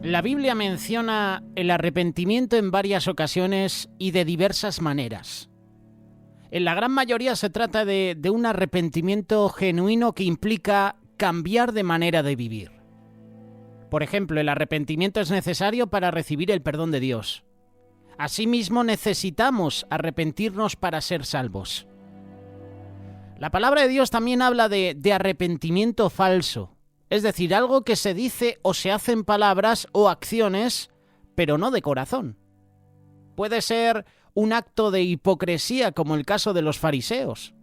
La Biblia menciona el arrepentimiento en varias ocasiones y de diversas maneras. En la gran mayoría se trata de un arrepentimiento genuino que implica cambiar de manera de vivir. Por ejemplo, el arrepentimiento es necesario para recibir el perdón de Dios. Asimismo, necesitamos arrepentirnos para ser salvos. La palabra de Dios también habla de arrepentimiento falso, es decir, algo que se dice o se hace en palabras o acciones, pero no de corazón. Puede ser un acto de hipocresía, como el caso de los fariseos.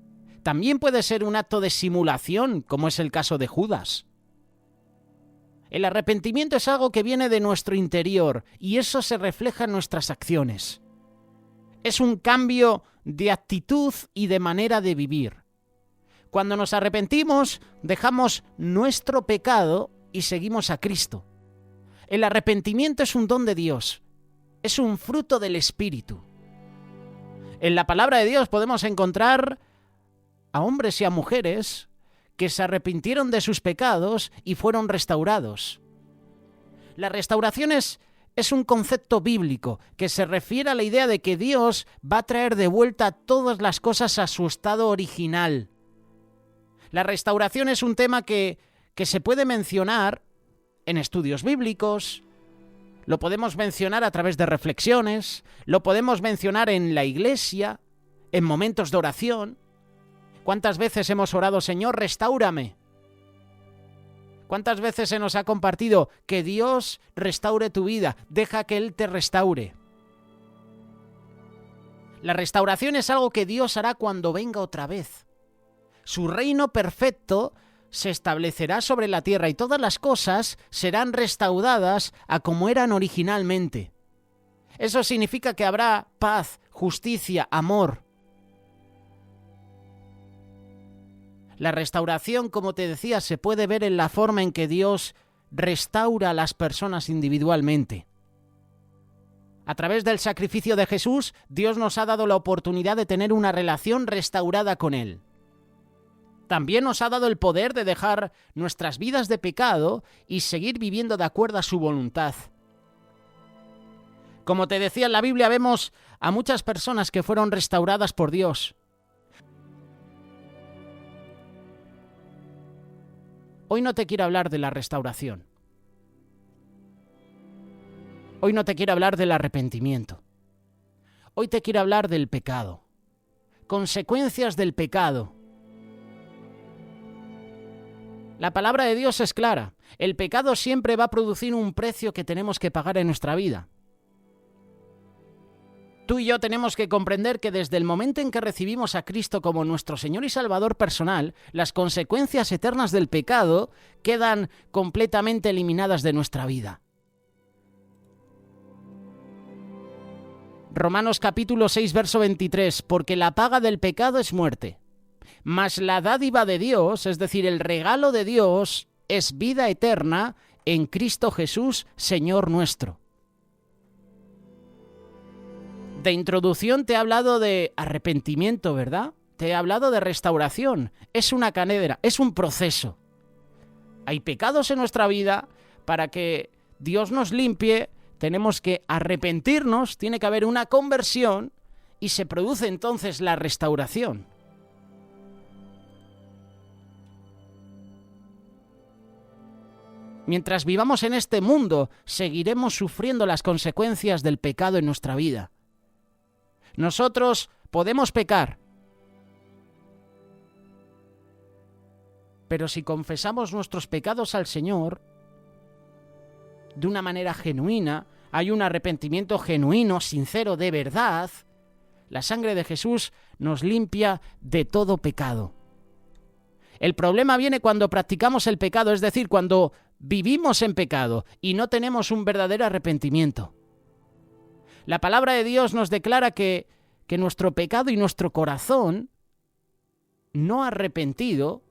También puede ser un acto de simulación, como es el caso de Judas. El arrepentimiento es algo que viene de nuestro interior y eso se refleja en nuestras acciones. Es un cambio de actitud y de manera de vivir. Cuando nos arrepentimos, dejamos nuestro pecado y seguimos a Cristo. El arrepentimiento es un don de Dios, es un fruto del Espíritu. En la palabra de Dios podemos encontrar a hombres y a mujeres que se arrepintieron de sus pecados y fueron restaurados. La restauración es un concepto bíblico que se refiere a la idea de que Dios va a traer de vuelta todas las cosas a su estado original. La restauración es un tema que se puede mencionar en estudios bíblicos, lo podemos mencionar a través de reflexiones, lo podemos mencionar en la iglesia, en momentos de oración. ¿Cuántas veces hemos orado, Señor, restáurame? ¿Cuántas veces se nos ha compartido que Dios restaure tu vida, deja que Él te restaure? La restauración es algo que Dios hará cuando venga otra vez. Su reino perfecto se establecerá sobre la tierra y todas las cosas serán restauradas a como eran originalmente. Eso significa que habrá paz, justicia, amor. La restauración, como te decía, se puede ver en la forma en que Dios restaura a las personas individualmente. A través del sacrificio de Jesús, Dios nos ha dado la oportunidad de tener una relación restaurada con Él. También nos ha dado el poder de dejar nuestras vidas de pecado y seguir viviendo de acuerdo a su voluntad. Como te decía, en la Biblia vemos a muchas personas que fueron restauradas por Dios. Hoy no te quiero hablar de la restauración. Hoy no te quiero hablar del arrepentimiento. Hoy te quiero hablar del pecado. Consecuencias del pecado. La palabra de Dios es clara. El pecado siempre va a producir un precio que tenemos que pagar en nuestra vida. Tú y yo tenemos que comprender que desde el momento en que recibimos a Cristo como nuestro Señor y Salvador personal, las consecuencias eternas del pecado quedan completamente eliminadas de nuestra vida. Romanos capítulo 6, verso 23, porque la paga del pecado es muerte. Mas la dádiva de Dios, es decir, el regalo de Dios, es vida eterna en Cristo Jesús, Señor nuestro. De introducción te he hablado de arrepentimiento, ¿verdad? Te he hablado de restauración. Es una cadena, es un proceso. Hay pecados en nuestra vida. Para que Dios nos limpie, tenemos que arrepentirnos, tiene que haber una conversión y se produce entonces la restauración. Mientras vivamos en este mundo, seguiremos sufriendo las consecuencias del pecado en nuestra vida. Nosotros podemos pecar, pero si confesamos nuestros pecados al Señor de una manera genuina, hay un arrepentimiento genuino, sincero, de verdad, la sangre de Jesús nos limpia de todo pecado. El problema viene cuando practicamos el pecado, es decir, cuando vivimos en pecado y no tenemos un verdadero arrepentimiento. La palabra de Dios nos declara que nuestro pecado y nuestro corazón no arrepentido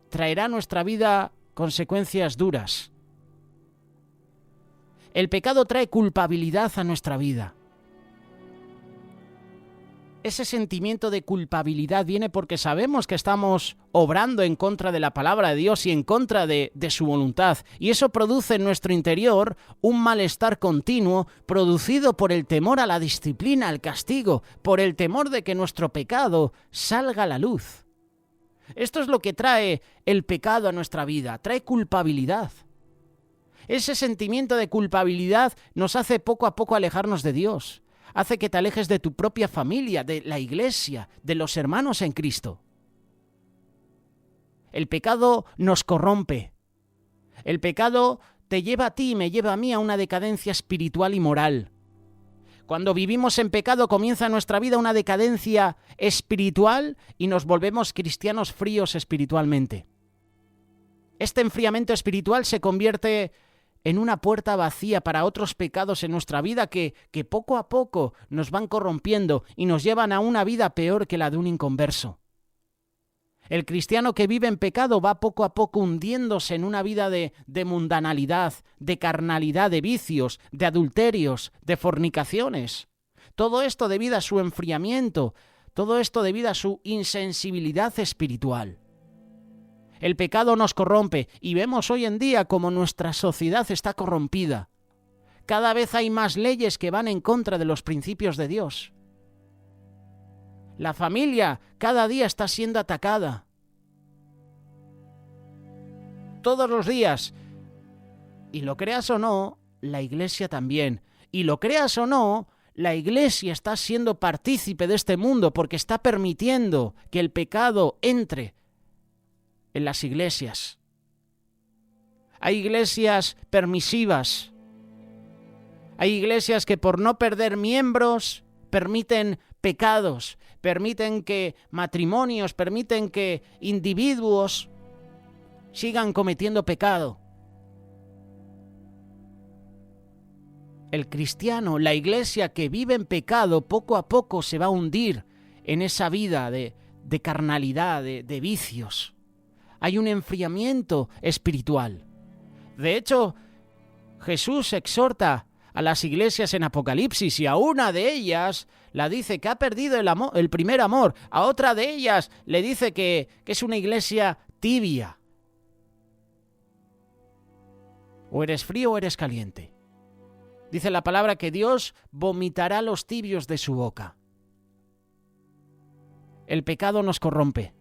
traerá a nuestra vida consecuencias duras. El pecado trae culpabilidad a nuestra vida. Ese sentimiento de culpabilidad viene porque sabemos que estamos obrando en contra de la palabra de Dios y en contra de su voluntad. Y eso produce en nuestro interior un malestar continuo producido por el temor a la disciplina, al castigo, por el temor de que nuestro pecado salga a la luz. Esto es lo que trae el pecado a nuestra vida, trae culpabilidad. Ese sentimiento de culpabilidad nos hace poco a poco alejarnos de Dios. Hace que te alejes de tu propia familia, de la iglesia, de los hermanos en Cristo. El pecado nos corrompe. El pecado te lleva a ti y me lleva a mí a una decadencia espiritual y moral. Cuando vivimos en pecado comienza en nuestra vida una decadencia espiritual y nos volvemos cristianos fríos espiritualmente. Este enfriamiento espiritual se convierte en una puerta vacía para otros pecados en nuestra vida que poco a poco nos van corrompiendo y nos llevan a una vida peor que la de un inconverso. El cristiano que vive en pecado va poco a poco hundiéndose en una vida de mundanalidad, de carnalidad, de vicios, de adulterios, de fornicaciones. Todo esto debido a su enfriamiento, todo esto debido a su insensibilidad espiritual. El pecado nos corrompe y vemos hoy en día cómo nuestra sociedad está corrompida. Cada vez hay más leyes que van en contra de los principios de Dios. La familia cada día está siendo atacada. Todos los días. Y lo creas o no, la iglesia también. Y lo creas o no, la iglesia está siendo partícipe de este mundo porque está permitiendo que el pecado entre en las iglesias. Hay iglesias permisivas. Hay iglesias que por no perder miembros permiten pecados, permiten que matrimonios, permiten que individuos sigan cometiendo pecado. El cristiano, la iglesia que vive en pecado, poco a poco se va a hundir en esa vida de carnalidad, de vicios. Hay un enfriamiento espiritual. De hecho, Jesús exhorta a las iglesias en Apocalipsis y a una de ellas la dice que ha perdido el primer amor. A otra de ellas le dice que es una iglesia tibia. O eres frío o eres caliente. Dice la palabra que Dios vomitará los tibios de su boca. El pecado nos corrompe.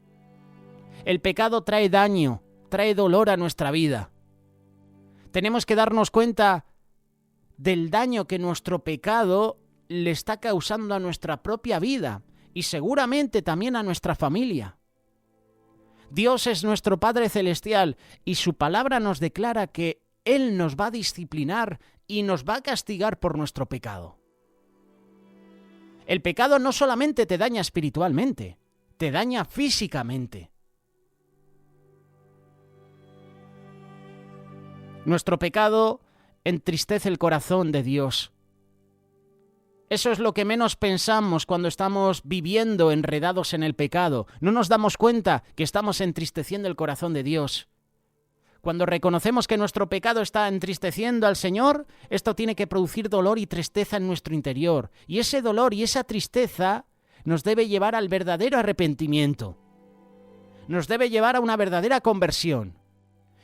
El pecado trae daño, trae dolor a nuestra vida. Tenemos que darnos cuenta del daño que nuestro pecado le está causando a nuestra propia vida y seguramente también a nuestra familia. Dios es nuestro Padre Celestial y su palabra nos declara que Él nos va a disciplinar y nos va a castigar por nuestro pecado. El pecado no solamente te daña espiritualmente, te daña físicamente. Nuestro pecado entristece el corazón de Dios. Eso es lo que menos pensamos cuando estamos viviendo enredados en el pecado. No nos damos cuenta que estamos entristeciendo el corazón de Dios. Cuando reconocemos que nuestro pecado está entristeciendo al Señor, esto tiene que producir dolor y tristeza en nuestro interior. Y ese dolor y esa tristeza nos debe llevar al verdadero arrepentimiento. Nos debe llevar a una verdadera conversión.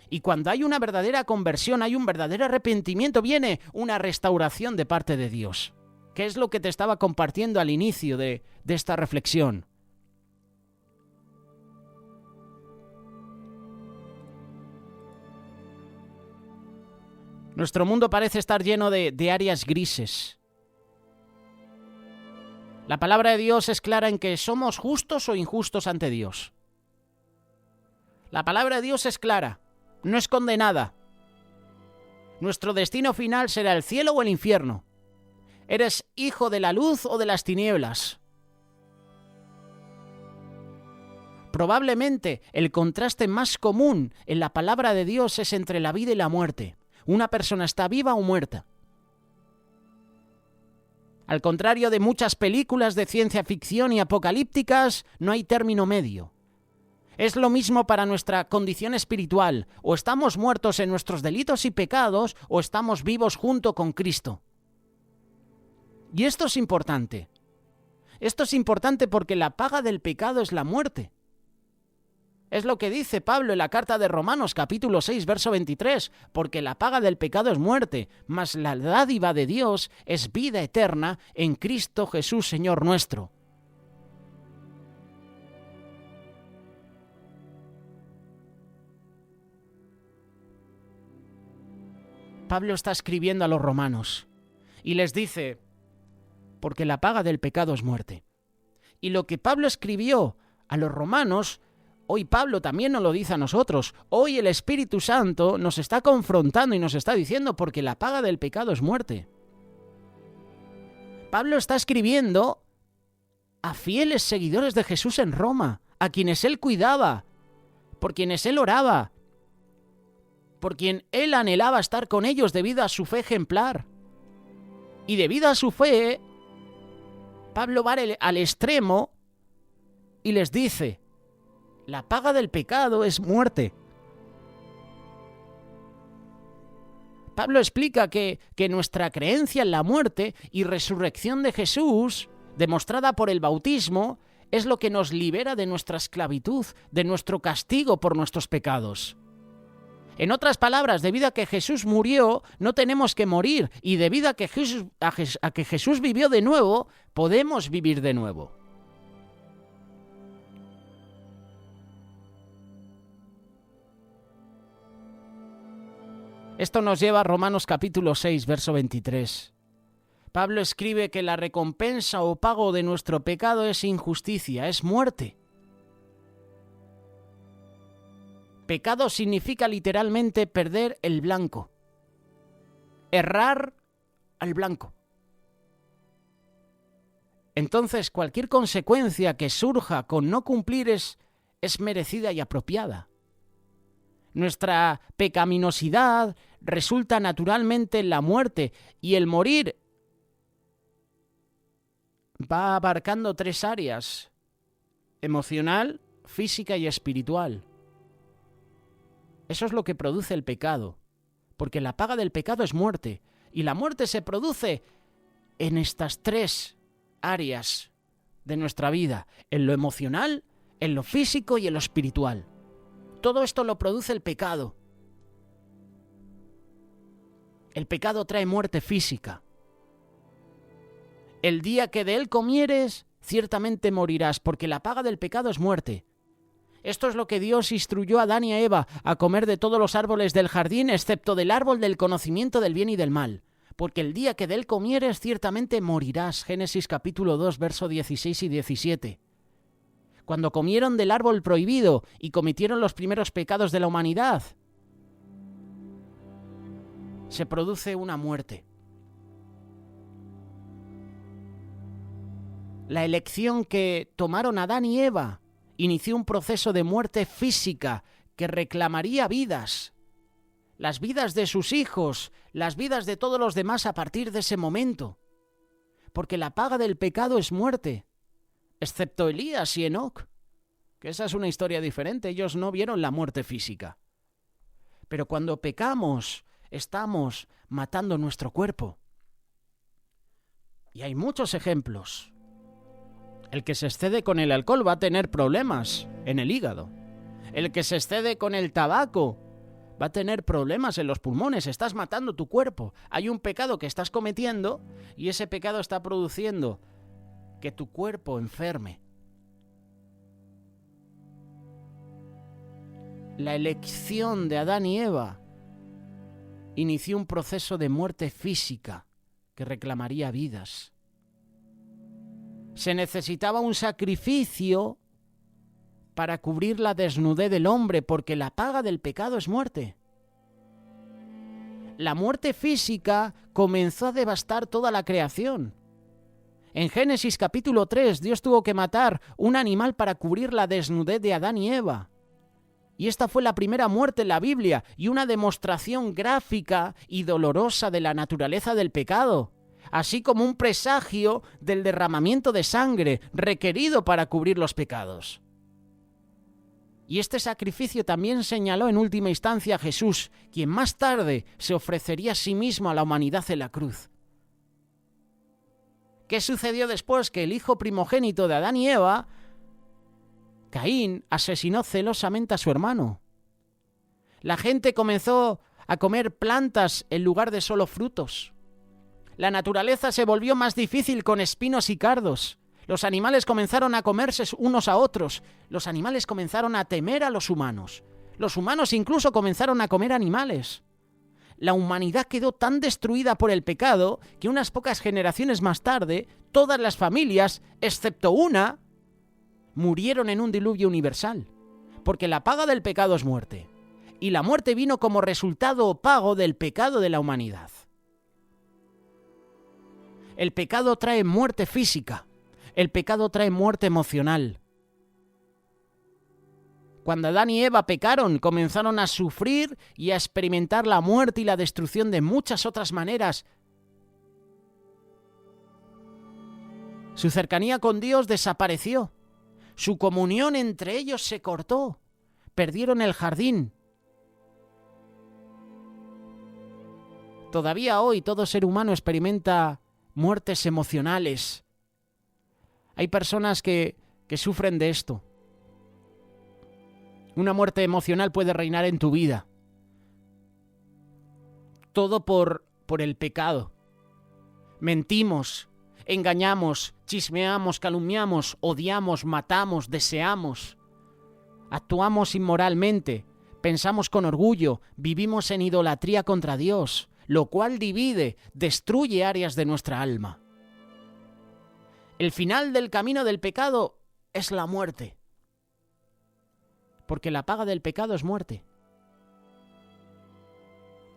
Y cuando hay una verdadera conversión, hay un verdadero arrepentimiento, viene una restauración de parte de Dios. ¿Qué es lo que te estaba compartiendo al inicio de esta reflexión? Nuestro mundo parece estar lleno de áreas grises. La palabra de Dios es clara en que somos justos o injustos ante Dios. La palabra de Dios es clara, no es condenada. Nuestro destino final será el cielo o el infierno. ¿Eres hijo de la luz o de las tinieblas? Probablemente el contraste más común en la palabra de Dios es entre la vida y la muerte. Una persona está viva o muerta. Al contrario de muchas películas de ciencia ficción y apocalípticas, no hay término medio. Es lo mismo para nuestra condición espiritual. O estamos muertos en nuestros delitos y pecados, o estamos vivos junto con Cristo. Y esto es importante. Esto es importante porque la paga del pecado es la muerte. Es lo que dice Pablo en la carta de Romanos, capítulo 6, verso 23, porque la paga del pecado es muerte, mas la dádiva de Dios es vida eterna en Cristo Jesús, Señor nuestro. Pablo está escribiendo a los romanos y les dice, porque la paga del pecado es muerte. Y lo que Pablo escribió a los romanos, hoy Pablo también nos lo dice a nosotros. Hoy el Espíritu Santo nos está confrontando y nos está diciendo, porque la paga del pecado es muerte. Pablo está escribiendo a fieles seguidores de Jesús en Roma, a quienes él cuidaba, por quienes él oraba, por quien él anhelaba estar con ellos debido a su fe ejemplar. Y debido a su fe, Pablo va al extremo y les dice, la paga del pecado es muerte. Pablo explica que nuestra creencia en la muerte y resurrección de Jesús, demostrada por el bautismo, es lo que nos libera de nuestra esclavitud, de nuestro castigo por nuestros pecados. En otras palabras, debido a que Jesús murió, no tenemos que morir, y debido a que Jesús vivió de nuevo, podemos vivir de nuevo. Esto nos lleva a Romanos capítulo 6, verso 23. Pablo escribe que la recompensa o pago de nuestro pecado es injusticia, es muerte. Pecado significa literalmente perder el blanco. Errar al blanco. Entonces, cualquier consecuencia que surja con no cumplir es merecida y apropiada. Nuestra pecaminosidad resulta naturalmente en la muerte, y el morir va abarcando 3 áreas: emocional, física y espiritual. Eso es lo que produce el pecado, porque la paga del pecado es muerte, y la muerte se produce en estas 3 áreas de nuestra vida: en lo emocional, en lo físico y en lo espiritual. Todo esto lo produce el pecado. El pecado trae muerte física. El día que de él comieres, ciertamente morirás, porque la paga del pecado es muerte. Esto es lo que Dios instruyó a Adán y a Eva, a comer de todos los árboles del jardín, excepto del árbol del conocimiento del bien y del mal. Porque el día que de él comieres, ciertamente morirás. Génesis capítulo 2, verso 16 y 17. Cuando comieron del árbol prohibido y cometieron los primeros pecados de la humanidad, se produce una muerte. La elección que tomaron Adán y Eva inició un proceso de muerte física que reclamaría vidas, las vidas de sus hijos, las vidas de todos los demás a partir de ese momento, porque la paga del pecado es muerte, excepto Elías y Enoc, que esa es una historia diferente. Ellos no vieron la muerte física. Pero cuando pecamos, estamos matando nuestro cuerpo. Y hay muchos ejemplos. El que se excede con el alcohol va a tener problemas en el hígado. El que se excede con el tabaco va a tener problemas en los pulmones. Estás matando tu cuerpo. Hay un pecado que estás cometiendo y ese pecado está produciendo que tu cuerpo enferme. La elección de Adán y Eva inició un proceso de muerte física que reclamaría vidas. Se necesitaba un sacrificio para cubrir la desnudez del hombre, porque la paga del pecado es muerte. La muerte física comenzó a devastar toda la creación. En Génesis capítulo 3, Dios tuvo que matar un animal para cubrir la desnudez de Adán y Eva. Y esta fue la primera muerte en la Biblia y una demostración gráfica y dolorosa de la naturaleza del pecado, así como un presagio del derramamiento de sangre requerido para cubrir los pecados. Y este sacrificio también señaló en última instancia a Jesús, quien más tarde se ofrecería a sí mismo a la humanidad en la cruz. ¿Qué sucedió después? Que el hijo primogénito de Adán y Eva, Caín, asesinó celosamente a su hermano. La gente comenzó a comer plantas en lugar de solo frutos. La naturaleza se volvió más difícil con espinos y cardos. Los animales comenzaron a comerse unos a otros. Los animales comenzaron a temer a los humanos. Los humanos incluso comenzaron a comer animales. La humanidad quedó tan destruida por el pecado que unas pocas generaciones más tarde, todas las familias, excepto una, murieron en un diluvio universal. Porque la paga del pecado es muerte. Y la muerte vino como resultado o pago del pecado de la humanidad. El pecado trae muerte física. El pecado trae muerte emocional. Cuando Adán y Eva pecaron, comenzaron a sufrir y a experimentar la muerte y la destrucción de muchas otras maneras. Su cercanía con Dios desapareció. Su comunión entre ellos se cortó. Perdieron el jardín. Todavía hoy todo ser humano experimenta muertes emocionales. Hay personas que sufren de esto. Una muerte emocional puede reinar en tu vida. Todo por el pecado. Mentimos, engañamos, chismeamos, calumniamos, odiamos, matamos, deseamos. Actuamos inmoralmente, pensamos con orgullo, vivimos en idolatría contra Dios, lo cual divide, destruye áreas de nuestra alma. El final del camino del pecado es la muerte. Porque la paga del pecado es muerte.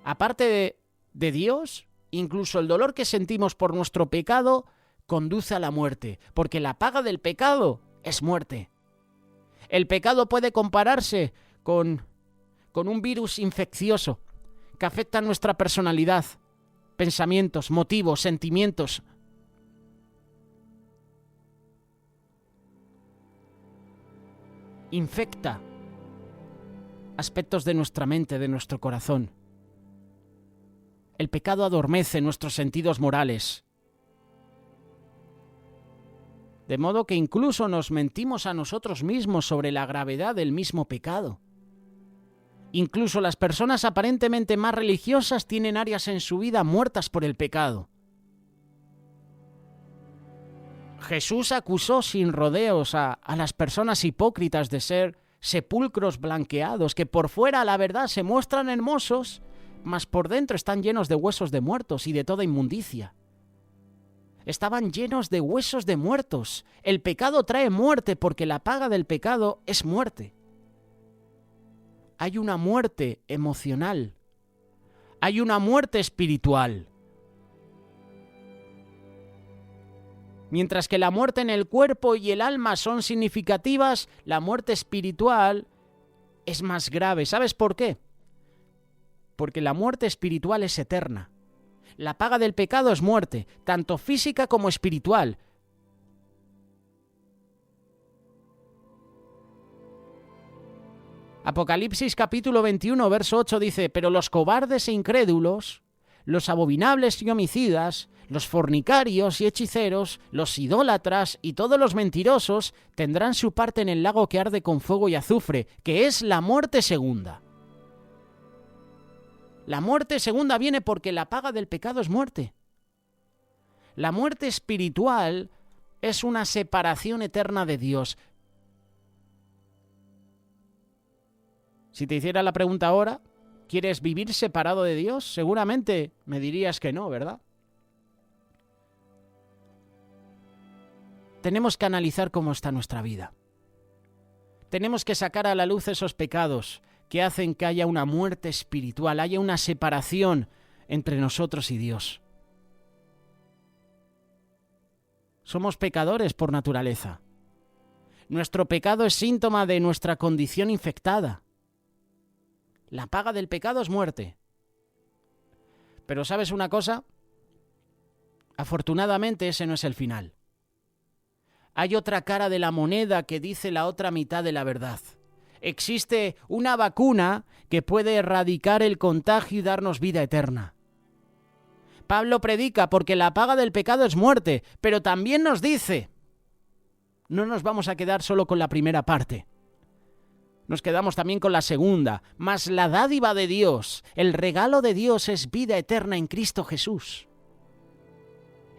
Aparte de Dios, incluso el dolor que sentimos por nuestro pecado conduce a la muerte, porque la paga del pecado es muerte. El pecado puede compararse con un virus infeccioso que afecta a nuestra personalidad, pensamientos, motivos, sentimientos. Infecta aspectos de nuestra mente, de nuestro corazón. El pecado adormece nuestros sentidos morales. De modo que incluso nos mentimos a nosotros mismos sobre la gravedad del mismo pecado. Incluso las personas aparentemente más religiosas tienen áreas en su vida muertas por el pecado. Jesús acusó sin rodeos a las personas hipócritas de ser sepulcros blanqueados, que por fuera a la verdad se muestran hermosos, mas por dentro están llenos de huesos de muertos y de toda inmundicia. Estaban llenos de huesos de muertos. El pecado trae muerte porque la paga del pecado es muerte. Hay una muerte emocional. Hay una muerte espiritual. Mientras que la muerte en el cuerpo y el alma son significativas, la muerte espiritual es más grave. ¿Sabes por qué? Porque la muerte espiritual es eterna. La paga del pecado es muerte, tanto física como espiritual. Apocalipsis capítulo 21, verso 8 dice: pero los cobardes e incrédulos, los abominables y homicidas, los fornicarios y hechiceros, los idólatras y todos los mentirosos tendrán su parte en el lago que arde con fuego y azufre, que es la muerte segunda. La muerte segunda viene porque la paga del pecado es muerte. La muerte espiritual es una separación eterna de Dios. Si te hiciera la pregunta ahora, ¿quieres vivir separado de Dios? Seguramente me dirías que no, ¿verdad? Tenemos que analizar cómo está nuestra vida. Tenemos que sacar a la luz esos pecados que hacen que haya una muerte espiritual, haya una separación entre nosotros y Dios. Somos pecadores por naturaleza. Nuestro pecado es síntoma de nuestra condición infectada. La paga del pecado es muerte. Pero ¿sabes una cosa? Afortunadamente ese no es el final. Hay otra cara de la moneda que dice la otra mitad de la verdad. Existe una vacuna que puede erradicar el contagio y darnos vida eterna. Pablo predica porque la paga del pecado es muerte, pero también nos dice, no nos vamos a quedar solo con la primera parte. Nos quedamos también con la segunda. Mas la dádiva de Dios, el regalo de Dios es vida eterna en Cristo Jesús.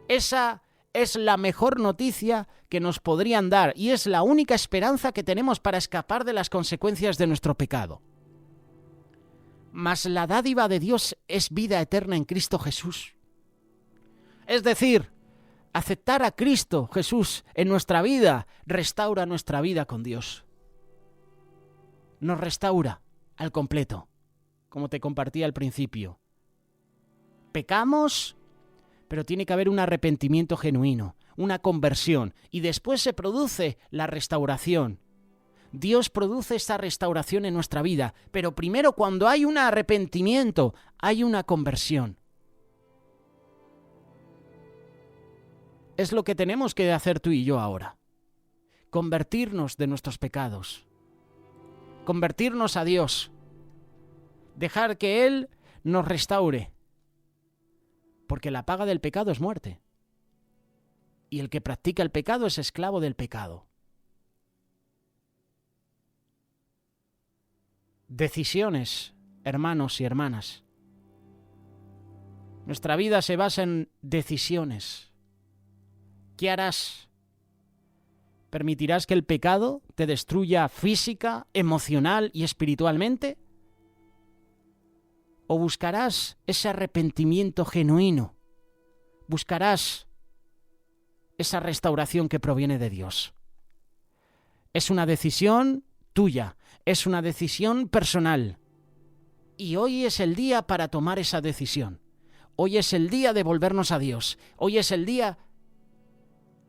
Esa es la mejor noticia que nos podrían dar y es la única esperanza que tenemos para escapar de las consecuencias de nuestro pecado. Mas la dádiva de Dios es vida eterna en Cristo Jesús. Es decir, aceptar a Cristo Jesús en nuestra vida restaura nuestra vida con Dios. Nos restaura al completo, como te compartí al principio. Pecamos, pero tiene que haber un arrepentimiento genuino, una conversión, y después se produce la restauración. Dios produce esta restauración en nuestra vida, pero primero cuando hay un arrepentimiento, hay una conversión. Es lo que tenemos que hacer tú y yo ahora. Convertirnos de nuestros pecados. Convertirnos a Dios, dejar que Él nos restaure, porque la paga del pecado es muerte, y el que practica el pecado es esclavo del pecado. Decisiones, hermanos y hermanas. Nuestra vida se basa en decisiones. ¿Qué harás? ¿Permitirás que el pecado te destruya física, emocional y espiritualmente? ¿O buscarás ese arrepentimiento genuino? ¿Buscarás esa restauración que proviene de Dios? Es una decisión tuya, es una decisión personal. Y hoy es el día para tomar esa decisión. Hoy es el día de volvernos a Dios. Hoy es el día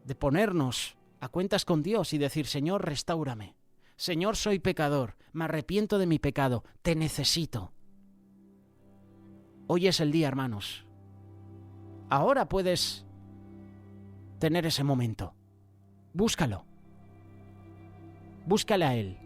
de ponernos a cuentas con Dios y decir, Señor, restáurame. Señor, soy pecador, me arrepiento de mi pecado, te necesito. Hoy es el día, hermanos. Ahora puedes tener ese momento. Búscalo. Búscale a Él.